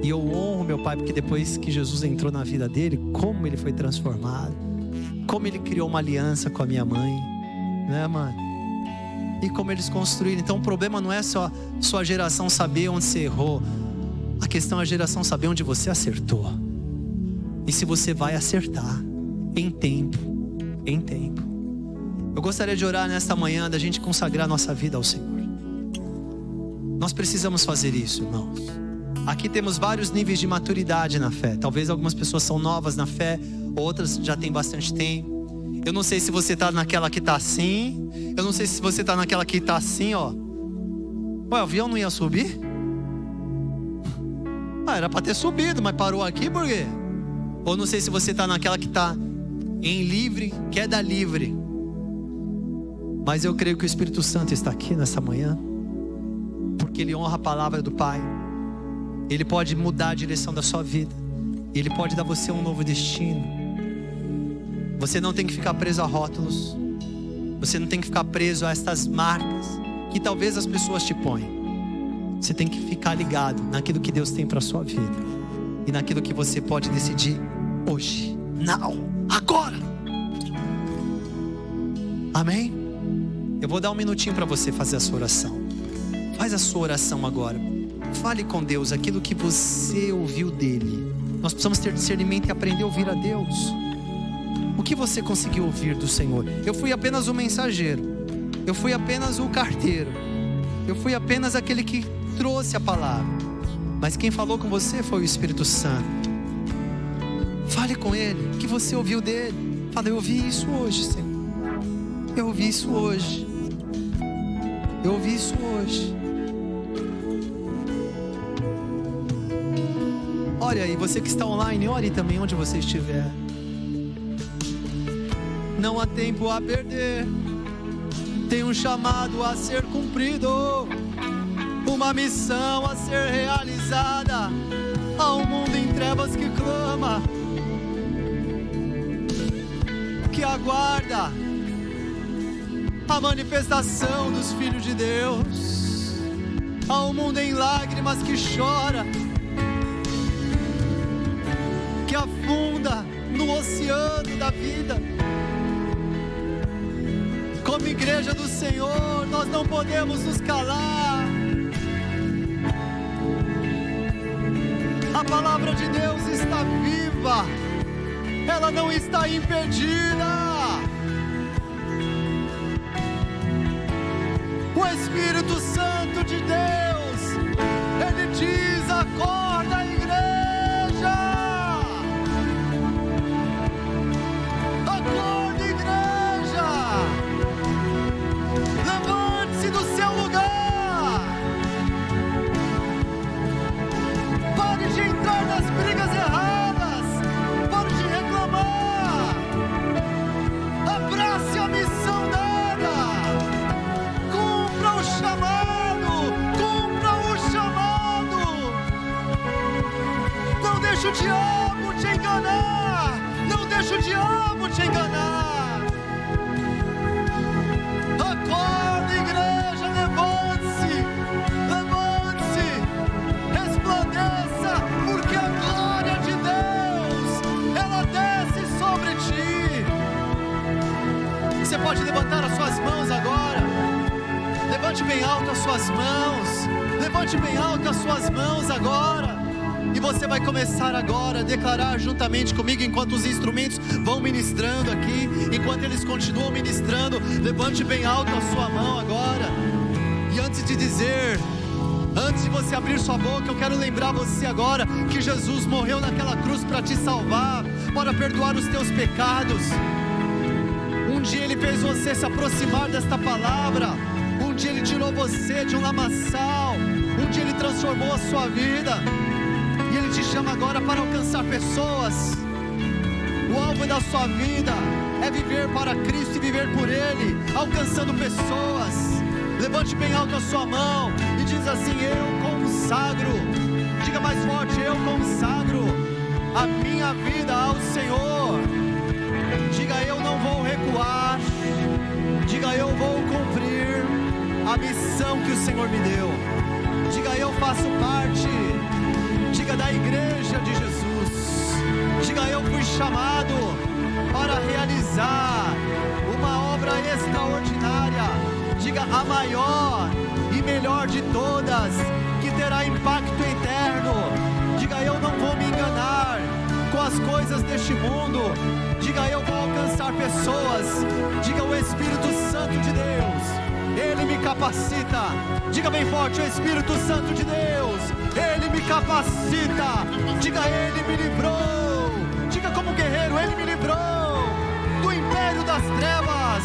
E eu honro meu pai, porque depois que Jesus entrou na vida dele, como ele foi transformado, como ele criou uma aliança com a minha mãe, né, mano? e como eles construíram. Então o problema não é só sua geração saber onde você errou. A questão é a geração saber onde você acertou. E se você vai acertar em tempo, em tempo. Eu gostaria de orar nesta manhã, da gente consagrar nossa vida ao Senhor. Nós precisamos fazer isso, irmãos. Aqui temos vários níveis de maturidade na fé. Talvez algumas pessoas são novas na fé, outras já têm bastante tempo. Eu não sei se você está naquela que está assim. Eu não sei se você está naquela que está assim, ó. Ué, o avião não ia subir? Era para ter subido, mas parou aqui por quê? Ou não sei se você está naquela que está em livre, queda livre. Mas eu creio que o Espírito Santo está aqui nessa manhã, porque Ele honra a palavra do Pai. Ele pode mudar a direção da sua vida. Ele pode dar a você um novo destino. Você não tem que ficar preso a rótulos. Você não tem que ficar preso a estas marcas que talvez as pessoas te põem. Você tem que ficar ligado naquilo que Deus tem para a sua vida. E naquilo que você pode decidir hoje. Now. Agora. Amém? Eu vou dar um minutinho para você fazer a sua oração. Faz a sua oração agora. Fale com Deus aquilo que você ouviu dele. Nós precisamos ter discernimento e aprender a ouvir a Deus. O que você conseguiu ouvir do Senhor? Eu fui apenas o mensageiro. Eu fui apenas o carteiro. Eu fui apenas aquele que trouxe a palavra. Mas quem falou com você foi o Espírito Santo. Fale com Ele. O que você ouviu dele? Fala, eu ouvi isso hoje, Senhor. Eu ouvi isso hoje. Eu ouvi isso hoje. Ore aí, você que está online, ore também onde você estiver. Não há tempo a perder. Tem um chamado a ser cumprido, uma missão a ser realizada. Há um mundo em trevas que clama, que aguarda a manifestação dos filhos de Deus. Há um mundo em lágrimas que chora, que afunda no oceano da vida. Como igreja do Senhor, nós não podemos nos calar. A palavra de Deus está viva, ela não está impedida. O Espírito Santo de Deus, Ele diz: acorda, igreja. Acorda, igreja. Levante-se do seu lugar. Pare de entrar nas brigas erradas. Pare de reclamar. Abrace a missão dada. Cumpra o chamado. Cumpra o chamado. Não deixe o diabo te enganar. Não deixe o diabo te enganar. Acorda, igreja, levante-se. Levante-se. Resplandeça, porque a glória de Deus, ela desce sobre ti. Você pode levantar as suas mãos agora. Levante bem alto as suas mãos. Levante bem alto as suas mãos agora. E você vai começar agora a declarar juntamente comigo, enquanto os instrumentos vão ministrando aqui, enquanto eles continuam ministrando. Levante bem alto a sua mão agora. E antes de dizer, antes de você abrir sua boca, eu quero lembrar você agora que Jesus morreu naquela cruz para te salvar, para perdoar os teus pecados. Um dia Ele fez você se aproximar desta palavra. Um dia Ele tirou você de um lamaçal. Um dia Ele transformou a sua vida. E Ele te chama agora para alcançar pessoas. O alvo da sua vida é viver para Cristo e viver por Ele, alcançando pessoas. Levante bem alto a sua mão e diz assim: eu consagro. Diga mais forte: eu consagro a minha vida ao Senhor. Diga: eu não vou recuar. Diga: eu vou cumprir a missão que o Senhor me deu. Diga: eu faço parte. Diga: da igreja de Jesus. Diga: eu fui chamado para realizar uma obra extraordinária. Diga: a maior e melhor de todas, que terá impacto eterno. Diga: eu não vou me enganar com as coisas deste mundo. Diga: eu vou alcançar pessoas. Diga: o Espírito Santo de Deus, Ele me capacita. Diga bem forte: o Espírito Santo de Deus, Ele me capacita. Diga: Ele me livrou. Diga: como guerreiro, Ele me livrou do império das trevas.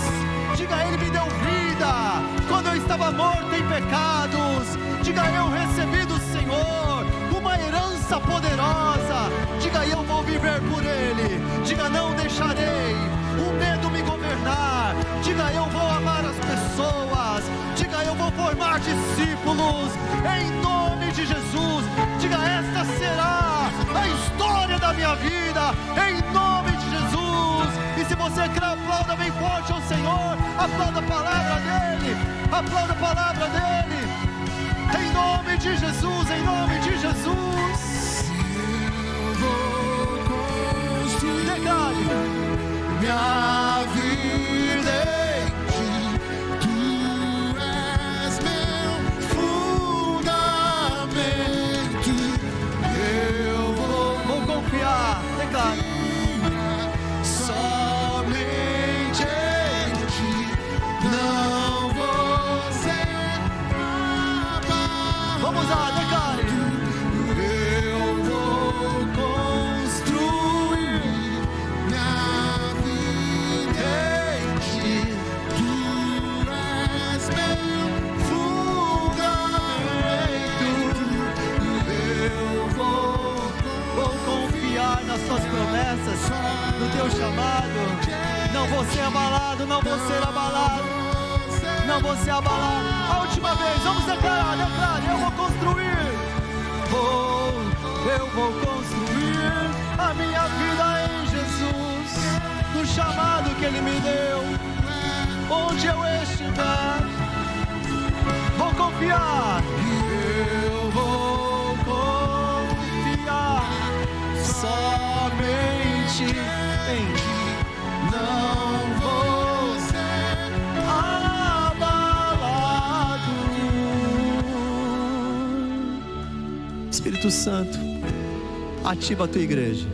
Diga: Ele me deu vida quando eu estava morto em pecados. Diga: eu recebi do Senhor uma herança poderosa. Diga: eu vou viver por Ele. Diga: não deixarei o medo me governar. Diga: eu vou amar as pessoas. Diga: eu vou formar discípulos em nome de Jesus. Diga: esta será a história da minha vida em nome de Jesus. E se você crê, aplauda bem forte ao Senhor. Aplauda a palavra dEle. Aplauda a palavra dEle. Em nome de Jesus, em nome de Jesus. Eu vou construir Declare: minha vida em ti. Tu és meu fundamento. Eu vou confiar. Declare: somente em ti. Não vou ser abalado. vamos lá, declare: Eu vou construir minha vida em ti. Tu és meu fundamento. Eu vou confiar nas suas promessas, no teu chamado. Não vou ser abalado, não vou ser abalado, não vou ser abalado. A última vez, vamos declarar, declare: eu vou construir. Eu vou construir a minha vida em Jesus, no chamado que Ele me deu. Onde eu estiver, vou confiar. Eu vou confiar somente em ti. Não vou ser abalado. Espírito Santo, ativa a tua igreja.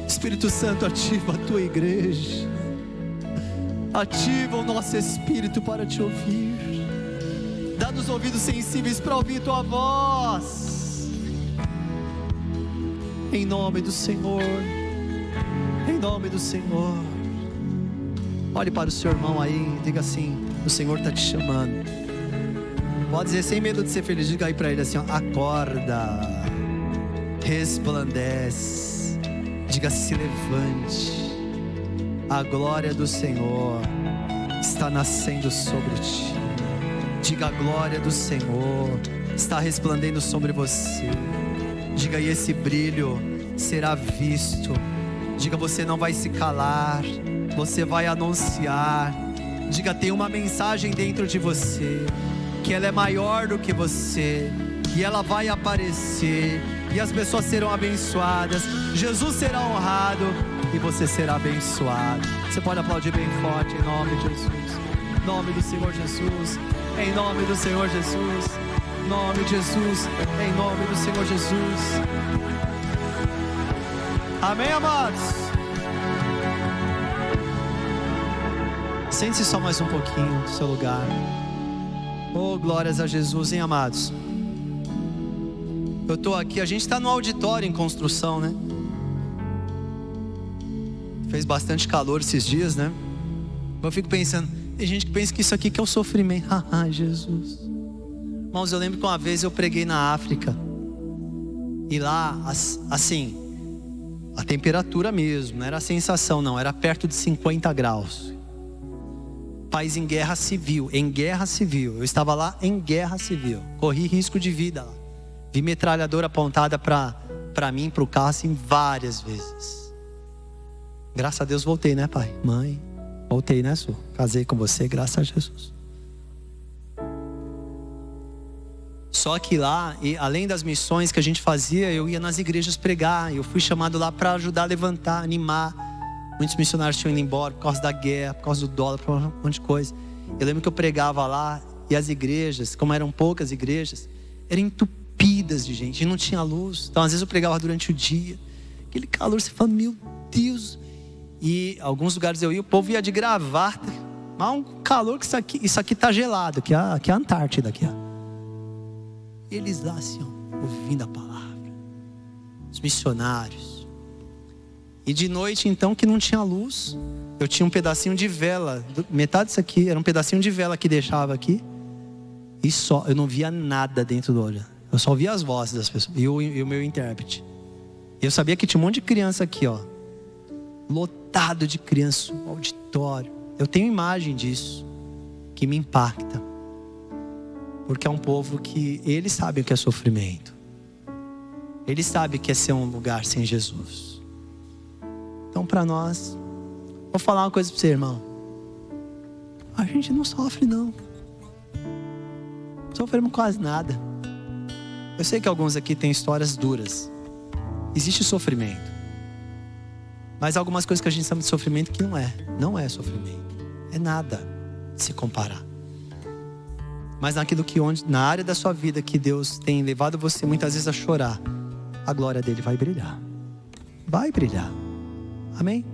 Espírito Santo, ativa a tua igreja. Ativa o nosso espírito para te ouvir. Dá-nos ouvidos sensíveis para ouvir tua voz. Em nome do Senhor. Em nome do Senhor. Olhe para o seu irmão aí e diga assim: o Senhor está te chamando. Pode dizer sem medo de ser feliz. Diga aí para ele assim: ó, acorda, resplandece. Diga: se levante. A glória do Senhor está nascendo sobre ti. Diga: a glória do Senhor está resplandecendo sobre você. Diga: e esse brilho será visto. Diga: você não vai se calar, você vai anunciar. Diga: tem uma mensagem dentro de você, que ela é maior do que você, e ela vai aparecer, e as pessoas serão abençoadas, Jesus será honrado, e você será abençoado. Você pode aplaudir bem forte em nome de Jesus. Em nome do Senhor Jesus. Em nome do Senhor Jesus. Em nome de Jesus. Em nome do Senhor Jesus. Amém, amados? Sente-se só mais um pouquinho no seu lugar. Oh, glórias a Jesus, hein, amados? Eu estou aqui, a gente está no auditório em construção, né? Fez bastante calor esses dias, né? Eu fico pensando, tem gente que pensa que isso aqui que é o sofrimento. Ah, Jesus. Irmãos, eu lembro que uma vez eu preguei na África. E lá, assim, a temperatura mesmo, não era a sensação não, era perto de 50 graus. País em guerra civil, eu estava lá em guerra civil, corri risco de vida lá. Vi metralhadora apontada para mim, para o carro, assim, várias vezes. Graças a Deus voltei, né, pai? Mãe, voltei, né, Su? Casei com você, graças a Jesus. Só que lá, e além das missões que a gente fazia, eu ia nas igrejas pregar. Eu fui chamado lá para ajudar a levantar, animar. Muitos missionários tinham ido embora por causa da guerra, por causa do dólar, por um monte de coisa. Eu lembro que eu pregava lá e as igrejas, como eram poucas igrejas, eram entupidas de gente e não tinha luz. Então às vezes eu pregava durante o dia, aquele calor, você fala, meu Deus. E alguns lugares eu ia, o povo ia de gravata, mas um calor que isso aqui tá gelado, que é a Antártida aqui, ó. Eles lá assim, ó, ouvindo a palavra, os missionários. E de noite então, que não tinha luz, eu tinha um pedacinho de vela, metade disso aqui era um pedacinho de vela que deixava aqui, e só, eu não via nada dentro do olho, eu só via as vozes das pessoas e o meu intérprete. Eu sabia que tinha um monte de criança aqui, ó, lotado de criança, um auditório. Eu tenho imagem disso, que me impacta, porque é um povo que eles sabem o que é sofrimento, eles sabem o que é ser um lugar sem Jesus. Então para nós, vou falar uma coisa para você, irmão, a gente não sofre não, sofremos quase nada. Eu sei que alguns aqui têm histórias duras, existe sofrimento, mas algumas coisas que a gente chama de sofrimento que não é sofrimento, é nada se comparar. Mas naquilo que na área da sua vida que Deus tem levado você muitas vezes a chorar, a glória dele vai brilhar. Vai brilhar. Amém?